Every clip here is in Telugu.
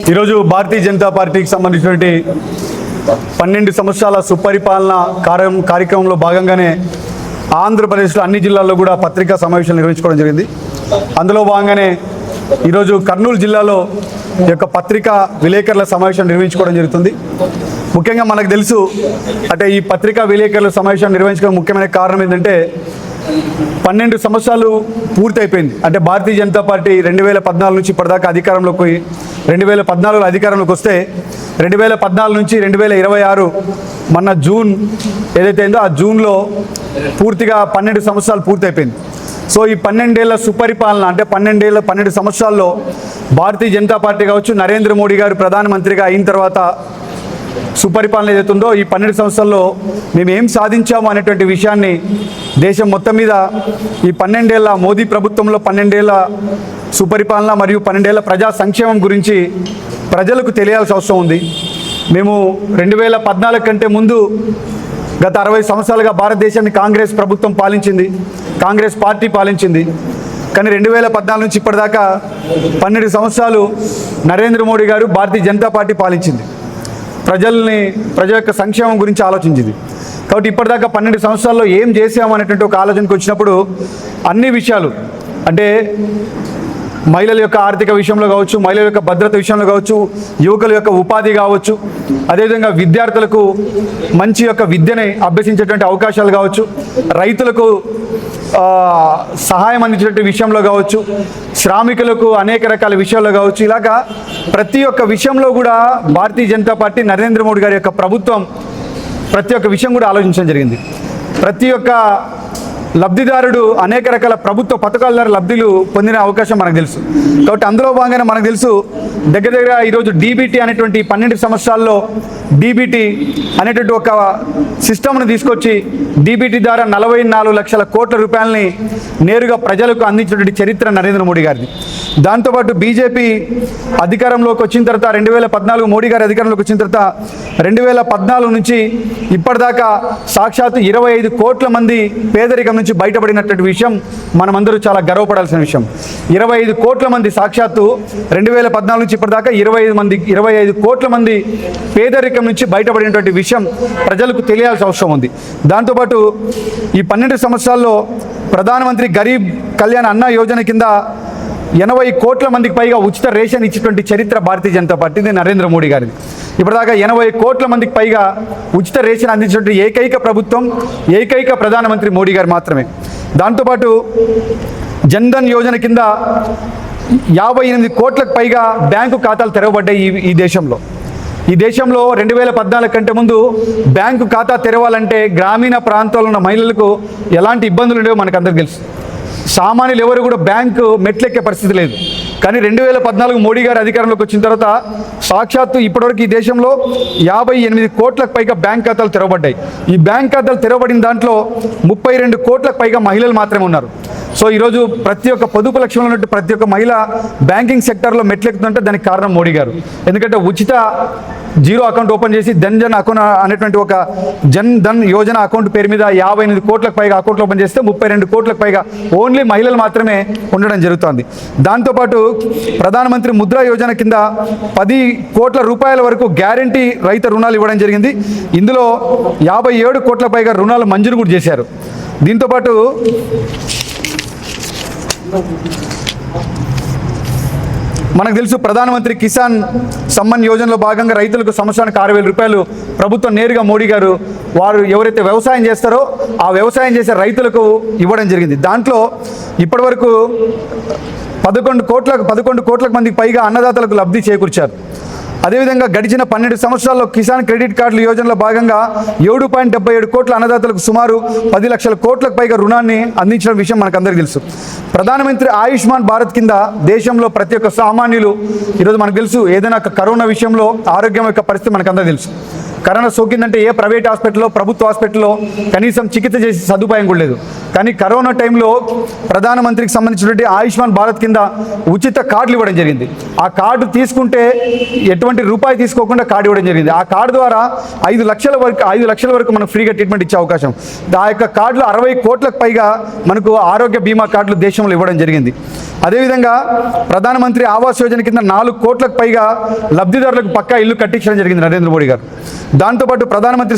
ఈరోజు భారతీయ జనతా పార్టీకి సంబంధించినటువంటి 12 సంవత్సరాల సుపరిపాలన కార్యక్రమంలో భాగంగానే ఆంధ్రప్రదేశ్లో అన్ని జిల్లాల్లో కూడా పత్రికా సమావేశాలు నిర్వహించుకోవడం జరిగింది. అందులో భాగంగానే ఈరోజు కర్నూలు జిల్లాలో ఈ యొక్క పత్రికా విలేకరుల సమావేశం నిర్వహించుకోవడం జరుగుతుంది. ముఖ్యంగా మనకు తెలుసు అంటే ఈ పత్రికా విలేకరుల సమావేశం నిర్వహించడం ముఖ్యమైన కారణం ఏంటంటే 12 సంవత్సరాలు పూర్తయిపోయింది. అంటే భారతీయ జనతా పార్టీ 2014 నుంచి ఇప్పటిదాకా అధికారంలోకి పోయి 2014 అధికారంలోకి వస్తే 2014 నుంచి 2026 మొన్న జూన్ ఏదైతే అయిందో ఆ జూన్లో పూర్తిగా 12 సంవత్సరాలు పూర్తయిపోయింది. సో ఈ 12 ఏళ్ల సుపరిపాలన అంటే 12 సంవత్సరాల్లో భారతీయ జనతా పార్టీ కావచ్చు, నరేంద్ర మోడీ గారు ప్రధానమంత్రిగా అయిన తర్వాత సుపరిపాలన ఏదైతుందో ఈ 12 సంవత్సరాల్లో మేము ఏం సాధించాము అనేటువంటి విషయాన్ని దేశం మొత్తం మీద ఈ 12 ఏళ్ల మోదీ ప్రభుత్వంలో 12 ఏళ్ల సుపరిపాలన మరియు 12 ఏళ్ల ప్రజా సంక్షేమం గురించి ప్రజలకు తెలియాల్సిన అవసరం ఉంది. మేము 2014 కంటే ముందు గత 60 సంవత్సరాలుగా భారతదేశాన్ని కాంగ్రెస్ ప్రభుత్వం పాలించింది, కాంగ్రెస్ పార్టీ పాలించింది. కానీ 2014 నుంచి ఇప్పటిదాకా 12 సంవత్సరాలు నరేంద్ర మోడీ గారు భారతీయ జనతా పార్టీ పాలించింది, ప్రజల యొక్క సంక్షేమం గురించి ఆలోచించింది. కాబట్టి ఇప్పటిదాకా 12 సంవత్సరాల్లో ఏం చేసాము అనేటువంటి ఒక ఆలోచనకు వచ్చినప్పుడు అన్ని విషయాలు అంటే మహిళల యొక్క ఆర్థిక విషయంలో కావచ్చు, మహిళల యొక్క భద్రత విషయంలో కావచ్చు, యువకుల యొక్క ఉపాధి కావచ్చు, అదేవిధంగా విద్యార్థులకు మంచి యొక్క విద్యని అభ్యసించేటువంటి అవకాశాలు కావచ్చు, రైతులకు సహాయం అందించేటువంటి విషయంలో కావచ్చు, శ్రామికులకు అనేక రకాల విషయాల్లో కావచ్చు, ఇలాగా ప్రతి ఒక్క విషయంలో కూడా భారతీయ జనతా పార్టీ నరేంద్ర మోడీ గారి యొక్క ప్రభుత్వం ప్రతి ఒక్క విషయం కూడా ఆలోచించడం జరిగింది. ప్రతి ఒక్క లబ్ధిదారుడు అనేక రకాల ప్రభుత్వ పథకాల ద్వారా లబ్ధులు పొందిన అవకాశం మనకు తెలుసు. కాబట్టి అందులో భాగంగానే మనకు తెలుసు దగ్గర ఈరోజు డీబీటీ అనేటువంటి 12 సంవత్సరాల్లో డీబీటీ అనేటువంటి ఒక సిస్టమ్ను తీసుకొచ్చి డీబీటీ ద్వారా 44 లక్షల కోట్ల రూపాయలని నేరుగా ప్రజలకు అందించినటువంటి చరిత్ర నరేంద్ర మోడీ గారిది. దాంతోపాటు బీజేపీ అధికారంలోకి వచ్చిన తర్వాత 2014 మోడీ గారి అధికారంలోకి వచ్చిన తర్వాత 2014 నుంచి ఇప్పటిదాకా సాక్షాత్తు 25 కోట్ల మంది పేదరికం నుంచి బయటపడినటువంటి విషయం మనమందరూ చాలా గర్వపడాల్సిన విషయం. 25 కోట్ల మంది సాక్షాత్తు 2014 నుంచి ఇప్పటిదాకా 25 కోట్ల మంది పేదరికం నుంచి బయటపడినటువంటి విషయం ప్రజలకు తెలియాల్సిన అవసరం ఉంది. దాంతోపాటు ఈ 12 సంవత్సరాల్లో ప్రధానమంత్రి గరీబ్ కళ్యాణ్ అన్న యోజన కింద 80 కోట్ల మందికి పైగా ఉచిత రేషన్ ఇచ్చేటువంటి చరిత్ర భారతీయ జనతా పార్టీది, నరేంద్ర మోడీ గారిది. ఇప్పటిదాకా 80 కోట్ల మందికి పైగా ఉచిత రేషన్ అందించినటువంటి ఏకైక ప్రభుత్వం, ఏకైక ప్రధానమంత్రి మోడీ గారు మాత్రమే. దాంతోపాటు జన్ధన్ యోజన కింద 58 కోట్లకు పైగా బ్యాంకు ఖాతాలు తెరవబడ్డాయి ఈ దేశంలో. ఈ దేశంలో 2014 కంటే ముందు బ్యాంకు ఖాతా తెరవాలంటే గ్రామీణ ప్రాంతాల్లో ఉన్న మహిళలకు ఎలాంటి ఇబ్బందులు ఉండేవో మనకు అందరికీ తెలుసు. సామాన్యులు ఎవరు కూడా బ్యాంకు మెట్లెక్కే పరిస్థితి లేదు. కానీ 2014 మోడీ గారు అధికారంలోకి వచ్చిన తర్వాత సాక్షాత్తు ఇప్పటివరకు ఈ దేశంలో 58 కోట్లకు పైగా బ్యాంక్ ఖాతాలు తెరవబడ్డాయి. ఈ బ్యాంక్ ఖాతాలు తెరవబడిన దాంట్లో 32 కోట్లకు పైగా మహిళలు మాత్రమే ఉన్నారు. సో ఈరోజు ప్రతి ఒక్క పొదుపు లక్ష్యంలో ఉన్నట్టు ప్రతి ఒక్క మహిళ బ్యాంకింగ్ సెక్టర్లో మెట్లెక్కుతుంటే దానికి కారణం మోడీ గారు. ఎందుకంటే ఉచిత జీరో అకౌంట్ ఓపెన్ చేసి జన్ అకౌంట్ అనేటువంటి ఒక జన్ ధన్ యోజన అకౌంట్ పేరు మీద 58 కోట్లకు పైగా అకౌంట్లు ఓపెన్ చేస్తే 32 కోట్లకు పైగా ఓన్లీ మహిళలు మాత్రమే ఉండడం జరుగుతుంది. దాంతోపాటు ప్రధానమంత్రి ముద్రా యోజన కింద 10 కోట్ల రూపాయల వరకు గ్యారంటీ రైతు రుణాలు ఇవ్వడం జరిగింది. ఇందులో 57 కోట్ల పైగా రుణాలు మంజూరు కూడా చేశారు. దీంతోపాటు మనకు తెలుసు ప్రధానమంత్రి కిసాన్ సమ్మాన్ యోజనలో భాగంగా రైతులకు సంవత్సరానికి 6,000 రూపాయలు ప్రభుత్వం నేరుగా మోడీ గారు వారు ఎవరైతే వ్యవసాయం చేస్తారో ఆ వ్యవసాయం చేసే రైతులకు ఇవ్వడం జరిగింది. దాంట్లో ఇప్పటివరకు 11 కోట్ల మందికి పైగా అన్నదాతలకు లబ్ధి చేకూర్చారు. అదేవిధంగా గడిచిన 12 సంవత్సరాల్లో కిసాన్ క్రెడిట్ కార్డుల యోజనలో భాగంగా 7.77 కోట్ల అన్నదాతలకు సుమారు 10 లక్షల కోట్లకు పైగా రుణాన్ని అందించిన విషయం మనకందరికీ తెలుసు. ప్రధానమంత్రి ఆయుష్మాన్ భారత్ కింద దేశంలో ప్రతి ఒక్క సామాన్యులు ఈరోజు మనకు తెలుసు ఏదైనా కరోనా విషయంలో ఆరోగ్యం యొక్క పరిస్థితి మనకందరికీ తెలుసు. కరోనా సోకిందంటే ఏ ప్రైవేట్ హాస్పిటల్లో ప్రభుత్వ హాస్పిటల్లో కనీసం చికిత్స చేసే సదుపాయం కూడా లేదు. కానీ కరోనా టైంలో ప్రధానమంత్రికి సంబంధించినటువంటి ఆయుష్మాన్ భారత్ కింద ఉచిత కార్డులు ఇవ్వడం జరిగింది. ఆ కార్డు తీసుకుంటే ఎటువంటి రూపాయి తీసుకోకుండా కార్డు ఇవ్వడం జరిగింది. ఆ కార్డు ద్వారా 5 లక్షల వరకు మనం ఫ్రీగా ట్రీట్మెంట్ ఇచ్చే అవకాశం. ఆ యొక్క కార్డులో 60 కోట్లకు పైగా మనకు ఆరోగ్య బీమా కార్డులు దేశంలో ఇవ్వడం జరిగింది. అదేవిధంగా ప్రధానమంత్రి ఆవాస్ యోజన కింద 4 కోట్లకు పైగా లబ్ధిదారులకు పక్కా ఇల్లు కట్టించడం జరిగింది నరేంద్ర మోడీ గారు. దాంతోపాటు ప్రధానమంత్రి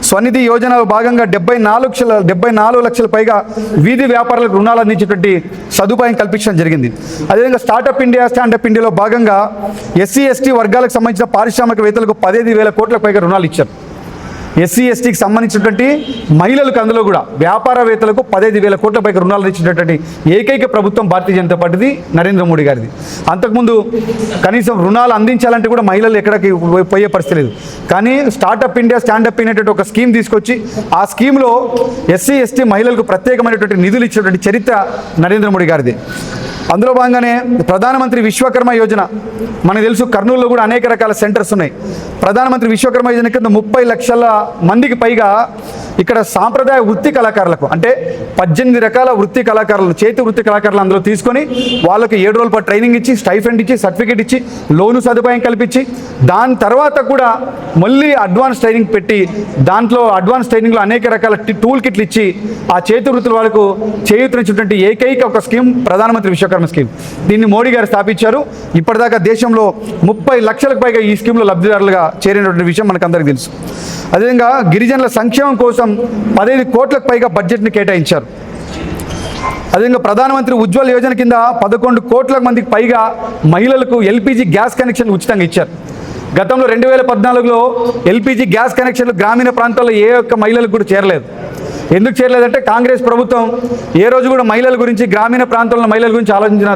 స్వనిధి యోజనలో భాగంగా 74 లక్షల పైగా వీధి వ్యాపారులకు రుణాలు అందించేటువంటి సదుపాయం కల్పించడం జరిగింది. అదేవిధంగా స్టార్టప్ ఇండియా స్టాండప్ ఇండియాలో భాగంగా ఎస్సీ ఎస్టీ వర్గాలకు సంబంధించిన పారిశ్రామికవేత్తలకు 15,000 కోట్ల పైగా రుణాలు ఇచ్చారు. ఎస్సీ ఎస్టీకి సంబంధించినటువంటి మహిళలకు అందులో కూడా వ్యాపారవేత్తలకు 15,000 కోట్ల పైగా రుణాలు ఇచ్చినటువంటి ఏకైక ప్రభుత్వం భారతీయ జనతా పార్టీది, నరేంద్ర మోడీ గారిది. అంతకుముందు కనీసం రుణాలు అందించాలంటే కూడా మహిళలు ఎక్కడికి పోయే పరిస్థితి లేదు. కానీ స్టార్టప్ ఇండియా స్టాండప్ అనేటువంటి ఒక స్కీమ్ తీసుకొచ్చి ఆ స్కీమ్లో ఎస్సీ ఎస్టీ మహిళలకు ప్రత్యేకమైనటువంటి నిధులు ఇచ్చినటువంటి చరిత్ర నరేంద్ర మోడీ గారిది. అందులో భాగంగానే ప్రధానమంత్రి విశ్వకర్మ యోజన, మనకు తెలుసు కర్నూలులో కూడా అనేక రకాల సెంటర్స్ ఉన్నాయి. ప్రధానమంత్రి విశ్వకర్మ యోజన కింద 30 లక్షల మందికి పైగా ఇక్కడ సాంప్రదాయ వృత్తి కళాకారులకు, అంటే 18 రకాల వృత్తి కళాకారులు, చేతి వృత్తి కళాకారులు అందులో తీసుకొని వాళ్ళకి 7 రోజుల పాటు ట్రైనింగ్ ఇచ్చి, స్టైఫెండ్ ఇచ్చి, సర్టిఫికేట్ ఇచ్చి, లోను సదుపాయం కల్పించి, దాని తర్వాత కూడా మళ్ళీ అడ్వాన్స్ ట్రైనింగ్ పెట్టి దాంట్లో అడ్వాన్స్ ట్రైనింగ్లో అనేక రకాల టూల్ కిట్లు ఇచ్చి ఆ చేతి వృత్తుల వాళ్ళకు చేయూతనిచ్చినటువంటి ఏకైక ఒక స్కీమ్ ప్రధానమంత్రి విశ్వకర్మ స్కీమ్. దీన్ని మోడీ గారు స్థాపించారు. ఇప్పటిదాకా దేశంలో 30 లక్షలకు పైగా ఈ స్కీమ్లో లబ్ధిదారులుగా చేరినటువంటి విషయం మనకు అందరికీ తెలుసు. అదేవిధంగా గిరిజనుల సంక్షేమం కోసం 15 కోట్లకు పైగా బడ్జెట్ని కేటాయించారు. అదేవిధంగా ప్రధానమంత్రి ఉజ్వల్ యోజన కింద 11 కోట్ల మందికి పైగా మహిళలకు ఎల్పిజి గ్యాస్ కనెక్షన్ ఉచితంగా ఇచ్చారు. గతంలో 2014లో ఎల్పిజి గ్యాస్ కనెక్షన్లు గ్రామీణ ప్రాంతాల్లో ఏ ఒక్క మహిళలకు కూడా చేరలేదు. ఎందుకు చేరలేదంటే కాంగ్రెస్ ప్రభుత్వం ఏ రోజు కూడా మహిళల గురించి, గ్రామీణ ప్రాంతాల్లో మహిళల గురించి ఆలోచించిన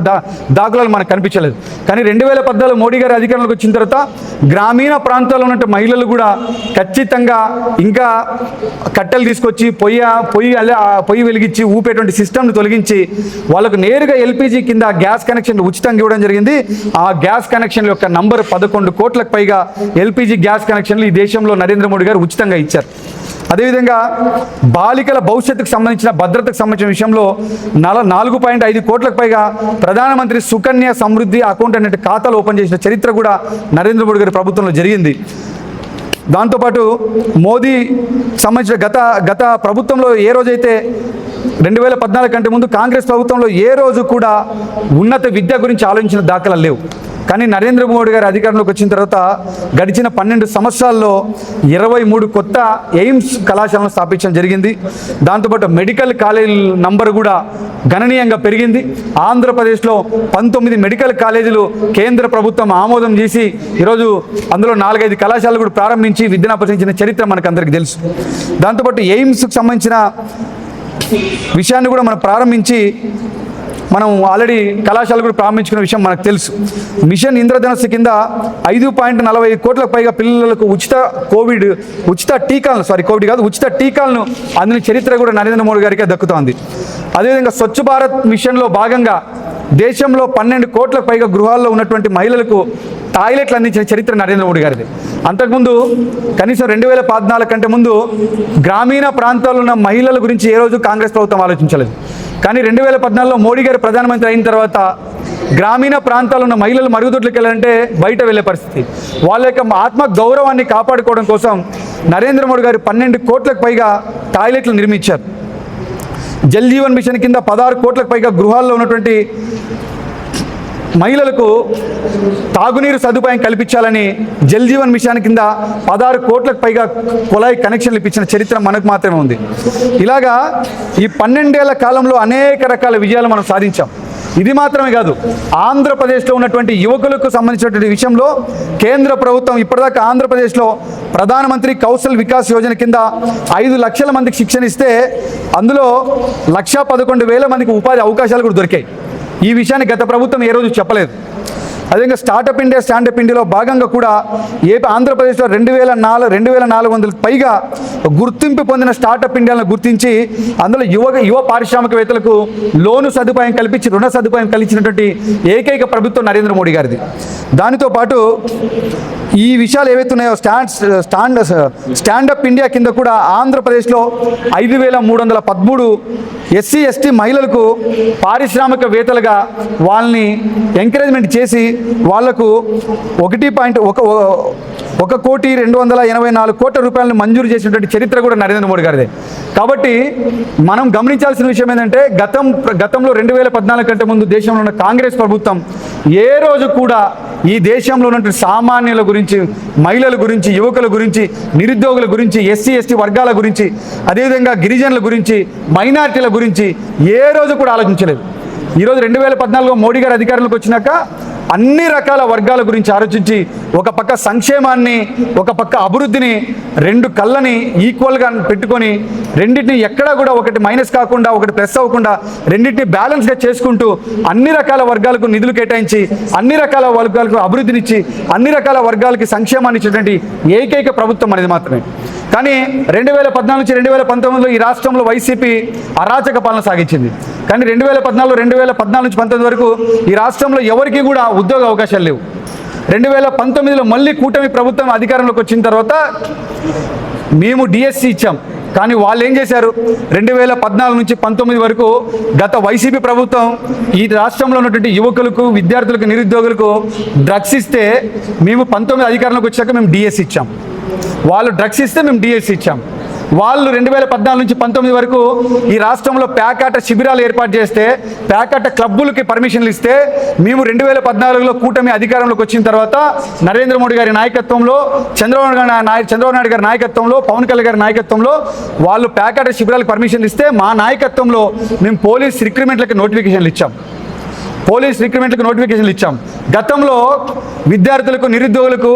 దాఖలాలు మనకు కనిపించలేదు. కానీ 2014 మోడీ గారి అధికారంలోకి వచ్చిన తర్వాత గ్రామీణ ప్రాంతాల్లో ఉన్న మహిళలు కూడా ఖచ్చితంగా ఇంకా కట్టెలు తీసుకొచ్చి పొయ్యి వెలిగించి ఊపేటువంటి సిస్టమ్ని తొలగించి వాళ్ళకు నేరుగా ఎల్పిజి కింద గ్యాస్ కనెక్షన్ ఉచితంగా ఇవ్వడం జరిగింది. ఆ గ్యాస్ కనెక్షన్ యొక్క నంబర్ 11 కోట్లకు పైగా ఎల్పిజి గ్యాస్ కనెక్షన్లు ఈ దేశంలో నరేంద్ర మోడీ గారు ఉచితంగా ఇచ్చారు. అదేవిధంగా బాలికల భవిష్యత్తుకు సంబంధించిన భద్రతకు సంబంధించిన విషయంలో 4.5 కోట్లకు పైగా ప్రధానమంత్రి సుకన్య సమృద్ధి అకౌంట్ అనే ఖాతాలు ఓపెన్ చేసిన చరిత్ర కూడా నరేంద్ర మోడీ గారి ప్రభుత్వంలో జరిగింది. దాంతోపాటు మోదీ సంబంధించిన గత ప్రభుత్వంలో ఏ రోజైతే 2014 కంటే ముందు కాంగ్రెస్ ప్రభుత్వంలో ఏ రోజు కూడా ఉన్నత విద్య గురించి ఆలోచించిన దాఖలాలు లేవు. కానీ నరేంద్ర మోడీ గారు అధికారంలోకి వచ్చిన తర్వాత గడిచిన 12 సంవత్సరాల్లో 23 కొత్త ఎయిమ్స్ కళాశాలను స్థాపించడం జరిగింది. దాంతోపాటు మెడికల్ కాలేజీల నంబర్ కూడా గణనీయంగా పెరిగింది. ఆంధ్రప్రదేశ్లో 19 మెడికల్ కాలేజీలు కేంద్ర ప్రభుత్వం ఆమోదం చేసి ఈరోజు అందులో 4-5 కళాశాలలు కూడా ప్రారంభించి విద్యను అభ్యసించిన చరిత్ర మనకు అందరికీ తెలుసు. దాంతోపాటు ఎయిమ్స్కి సంబంధించిన విషయాన్ని కూడా మనం ప్రారంభించి మనం ఆల్రెడీ కళాశాల కూడా ప్రారంభించుకున్న విషయం మనకు తెలుసు. మిషన్ ఇంద్రధనుస్సు కింద 5.40 కోట్లకు పైగా పిల్లలకు ఉచిత టీకాలను అందిన చరిత్ర కూడా నరేంద్ర మోడీ గారికి దక్కుతోంది. అదేవిధంగా స్వచ్ఛ భారత్ మిషన్లో భాగంగా దేశంలో 12 కోట్లకు పైగా గృహాల్లో ఉన్నటువంటి మహిళలకు టాయిలెట్లు అందించిన చరిత్ర నరేంద్ర మోడీ గారిది. అంతకుముందు కనీసం 2014 కంటే ముందు గ్రామీణ ప్రాంతాల్లో ఉన్న మహిళల గురించి ఏ రోజు కాంగ్రెస్ ప్రభుత్వం ఆలోచించలేదు. కానీ 2014లో మోడీ గారు ప్రధానమంత్రి అయిన తర్వాత గ్రామీణ ప్రాంతాల్లో ఉన్న మహిళలు మరుగుదొడ్లకు వెళ్ళాలంటే బయట వెళ్ళే పరిస్థితి. వాళ్ళ యొక్క ఆత్మ గౌరవాన్ని కాపాడుకోవడం కోసం నరేంద్ర మోడీ గారు 12 కోట్లకు పైగా టాయిలెట్లు నిర్మించారు. జల్ జీవన్ మిషన్ కింద 16 కోట్లకు పైగా గృహాల్లో ఉన్నటువంటి మహిళలకు తాగునీరు సదుపాయం కల్పించాలని జల్ జీవన్ మిషన్ కింద 16 కోట్లకు పైగా కుళాయి కనెక్షన్లు ఇప్పించిన చరిత్ర మనకు మాత్రమే ఉంది. ఇలాగా ఈ 12 ఏళ్ల కాలంలో అనేక రకాల విజయాలు మనం సాధించాం. ఇది మాత్రమే కాదు, ఆంధ్రప్రదేశ్లో ఉన్నటువంటి యువకులకు సంబంధించినటువంటి విషయంలో కేంద్ర ప్రభుత్వం ఇప్పటిదాకా ఆంధ్రప్రదేశ్లో ప్రధానమంత్రి కౌశల్ వికాస్ యోజన కింద 5 లక్షల మందికి శిక్షణ ఇస్తే అందులో 1,11,000 మందికి ఉపాధి అవకాశాలు కూడా దొరికాయి. ఈ విషయాన్ని గత ప్రభుత్వం ఏ రోజు చెప్పలేదు. అదేవిధంగా స్టార్టప్ ఇండియా స్టాండప్ ఇండియాలో భాగంగా కూడా ఆంధ్రప్రదేశ్లో 2,400కు పైగా గుర్తింపు పొందిన స్టార్టప్ ఇండియాలను గుర్తించి అందులో యువ పారిశ్రామికవేత్తలకు లోను సదుపాయం కల్పించి రుణ సదుపాయం కల్పించినటువంటి ఏకైక ప్రభుత్వం నరేంద్ర మోడీ గారిది. దానితో పాటు ఈ విషయాలు ఏవైతే ఉన్నాయో స్టాండప్ ఇండియా కింద కూడా ఆంధ్రప్రదేశ్లో 5,313 ఎస్సీ ఎస్టీ మహిళలకు పారిశ్రామికవేత్తలుగా వాళ్ళని ఎంకరేజ్మెంట్ చేసి వాళ్లకు 1,284 కోట్ల రూపాయలను మంజూరు చేసినటువంటి చరిత్ర కూడా నరేంద్ర మోడీ గారిదే. కాబట్టి మనం గమనించాల్సిన విషయం ఏంటంటే గతంలో 2014 కంటే ముందు దేశంలో ఉన్న కాంగ్రెస్ ప్రభుత్వం ఏ రోజు కూడా ఈ దేశంలో ఉన్నటువంటి సామాన్యుల గురించి, మహిళల గురించి, యువకుల గురించి, నిరుద్యోగుల గురించి, ఎస్సీ ఎస్టీ వర్గాల గురించి, అదేవిధంగా గిరిజనుల గురించి, మైనారిటీల గురించి ఏ రోజు కూడా ఆలోచించలేదు. ఈరోజు 2014లో మోడీ గారు అధికారంలోకి వచ్చినాక అన్ని రకాల వర్గాల గురించి ఆలోచించి ఒక పక్క సంక్షేమాన్ని, ఒక పక్క అభివృద్ధిని, రెండు కళ్ళని ఈక్వల్గా పెట్టుకొని రెండింటిని ఎక్కడా కూడా ఒకటి మైనస్ కాకుండా ఒకటి ప్లస్ అవ్వకుండా రెండింటిని బ్యాలెన్స్గా చేసుకుంటూ అన్ని రకాల వర్గాలకు నిధులు కేటాయించి అన్ని రకాల వర్గాలకు అభివృద్ధినిచ్చి అన్ని రకాల వర్గాలకి సంక్షేమాన్ని ఇచ్చేటువంటి ఏకైక ప్రభుత్వం అనేది మాత్రమే. కానీ 2014 నుంచి 2019లో ఈ రాష్ట్రంలో వైసీపీ అరాచక పాలన సాగించింది. కానీ 2014 నుంచి 19 వరకు ఈ రాష్ట్రంలో ఎవరికి కూడా ఉద్యోగ అవకాశాలు లేవు. 2019లో మళ్ళీ కూటమి ప్రభుత్వం అధికారంలోకి వచ్చిన తర్వాత మేము డిఎస్సి ఇచ్చాం. కానీ వాళ్ళు ఏం చేశారు? 2014 నుంచి 19 వరకు గత వైసీపీ ప్రభుత్వం ఈ రాష్ట్రంలో ఉన్నటువంటి యువకులకు, విద్యార్థులకు, నిరుద్యోగులకు డ్రగ్స్ ఇస్తే మేము 19 అధికారంలోకి వచ్చాక మేము డిఎస్సి ఇచ్చాం. వాళ్ళు డ్రగ్స్ ఇస్తే మేము డిఎస్సి ఇచ్చాం. వాళ్ళు 2014 నుంచి 19 వరకు ఈ రాష్ట్రంలో పేకాట శిబిరాలు ఏర్పాటు చేస్తే, పేకాట క్లబ్బులకి పర్మిషన్లు ఇస్తే మేము 2014లో కూటమి అధికారంలోకి వచ్చిన తర్వాత నరేంద్ర మోడీ గారి నాయకత్వంలో, చంద్రబాబు నాయుడు గారి నాయకత్వంలో, పవన్ కళ్యాణ్ గారి నాయకత్వంలో వాళ్ళు పేకాట శిబిరాలకు పర్మిషన్లు ఇస్తే మా నాయకత్వంలో మేము పోలీస్ రిక్రూట్మెంట్లకు నోటిఫికేషన్లు ఇచ్చాం. గతంలో విద్యార్థులకు, నిరుద్యోగులకు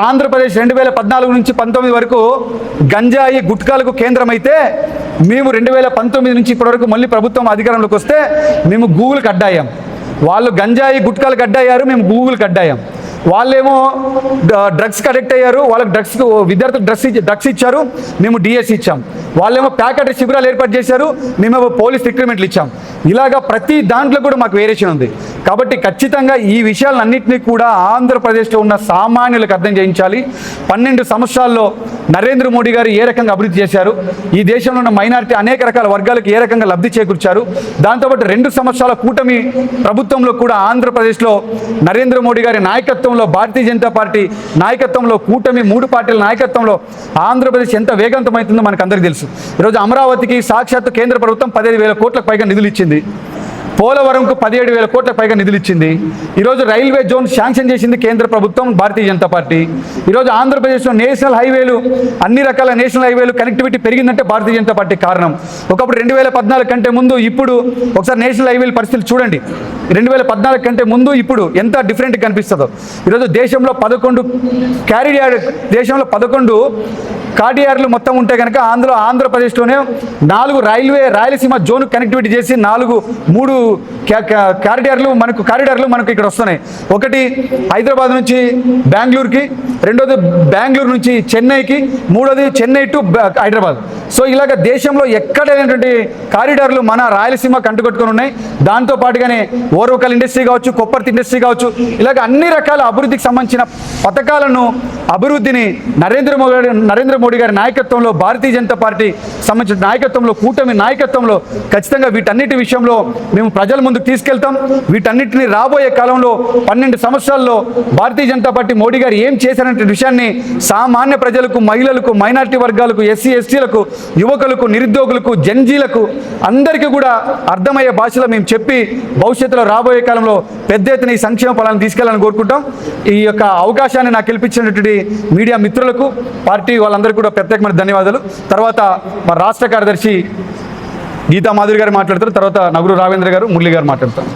ఆంధ్రప్రదేశ్ 2014 నుంచి 19 వరకు గంజాయి, గుట్కాలకు కేంద్రం అయితే మేము 2019 నుంచి ఇప్పటివరకు మళ్ళీ ప్రభుత్వం అధికారంలోకి వస్తే మేము గూగుల్కి అడ్డాయాం. వాళ్ళు గంజాయి, గుట్కాలకు అడ్డాయారు, మేము గూగుల్కి అడ్డాయాం. వాళ్ళేమో డ్రగ్స్కి అడిక్ట్ అయ్యారు, వాళ్ళకి విద్యార్థులకు డ్రగ్స్ ఇచ్చారు, మేము డిఎస్సి ఇచ్చాం. వాళ్ళేమో ప్యాకెట్ శిబిరాలు ఏర్పాటు చేశారు, మేమేమో పోలీస్ రిక్రూట్మెంట్లు ఇచ్చాం. ఇలాగా ప్రతి దాంట్లో కూడా మాకు వేరియేషన్ ఉంది. కాబట్టి ఖచ్చితంగా ఈ విషయాలన్నింటినీ కూడా ఆంధ్రప్రదేశ్లో ఉన్న సామాన్యులకు అర్థం చేయించాలి. 12 సంవత్సరాల్లో నరేంద్ర మోడీ గారు ఏ రకంగా అభివృద్ధి చేశారు, ఈ దేశంలో ఉన్న మైనారిటీ అనేక రకాల వర్గాలకు ఏ రకంగా లబ్ధి చేకూర్చారు, దాంతోపాటు 2 సంవత్సరాల కూటమి ప్రభుత్వంలో కూడా ఆంధ్రప్రదేశ్లో నరేంద్ర మోడీ గారి నాయకత్వంలో, భారతీయ జనతా పార్టీ నాయకత్వంలో, కూటమి 3 పార్టీల నాయకత్వంలో ఆంధ్రప్రదేశ్ ఎంత వేగవంతమవుతుందో మనకు అందరికీ తెలుసు. ఈరోజు అమరావతికి సాక్షాత్తు కేంద్ర ప్రభుత్వం 15,000 కోట్లకు పైగా నిధులు ఇచ్చింది. పోలవరంకు 17,000 కోట్లకు పైగా నిధులు ఇచ్చింది. ఈరోజు రైల్వే జోన్ శాంక్షన్ చేసింది కేంద్ర ప్రభుత్వం, భారతీయ జనతా పార్టీ. ఈరోజు ఆంధ్రప్రదేశ్లో నేషనల్ హైవేలు, అన్ని రకాల national హైవేలు connectivity పెరిగిందంటే Bharatiya Janata party కారణం. ఒకప్పుడు 2014 కంటే ముందు ఇప్పుడు ఒకసారి నేషనల్ హైవేల పరిస్థితి చూడండి. 2014 కంటే ముందు ఇప్పుడు ఎంత డిఫరెంట్ కనిపిస్తుందో. ఈరోజు దేశంలో 11 కార్డియార్లు మొత్తం ఉంటే కనుక అందులో ఆంధ్రప్రదేశ్లోనే 4 రాయలసీమ జోన్ కనెక్టివిటీ చేసి 3 కారిడార్లు మనకు ఇక్కడ వస్తున్నాయి. ఒకటి హైదరాబాద్ నుంచి బెంగళూరుకి, రెండోది బెంగళూరు నుంచి చెన్నైకి, మూడోది చెన్నై టు హైదరాబాద్. సో ఇలాగ దేశంలో ఎక్కడైనటువంటి కారిడార్లు మన రాయలసీమ కంటుకట్టుకొని ఉన్నాయి. దాంతో పాటుగానే ఓర్వకల్ ఇండస్ట్రీ కావచ్చు, కొప్పర్తి ఇండస్ట్రీ కావచ్చు, ఇలాగ అన్ని రకాల అభివృద్ధికి సంబంధించిన అభివృద్ధిని నరేంద్ర మోడీ గారి నాయకత్వంలో, భారతీయ జనతా పార్టీ సంబంధించిన నాయకత్వంలో, కూటమి నాయకత్వంలో ఖచ్చితంగా వీటన్నిటి విషయంలో మేము ప్రజల ముందుకు తీసుకెళ్తాం. వీటన్నిటిని రాబోయే కాలంలో 12 సంవత్సరాల్లో భారతీయ జనతా పార్టీ మోడీ గారు ఏం చేశారనే విషయాన్ని సామాన్య ప్రజలకు, మహిళలకు, మైనారిటీ వర్గాలకు, ఎస్సీ ఎస్టీలకు, యువకులకు, నిరుద్యోగులకు, జన్జీలకు అందరికీ కూడా అర్థమయ్యే భాషలో మేము చెప్పి భవిష్యత్తులో రాబోయే కాలంలో పెద్ద ఎత్తున ఈ సంక్షేమ ఫలాన్ని తీసుకెళ్లాలని కోరుకుంటాం. ఈ యొక్క అవకాశాన్ని నాకు కల్పించినటువంటి మీడియా మిత్రులకు, పార్టీ వాళ్ళందరికీ కూడా ప్రత్యేకమైన ధన్యవాదాలు. తర్వాత మా రాష్ట్ర కార్యదర్శి గీతా మాధురి గారు మాట్లాడతారు. తర్వాత నగురు రావేంద్ర గారు, మురళి గారు మాట్లాడతారు.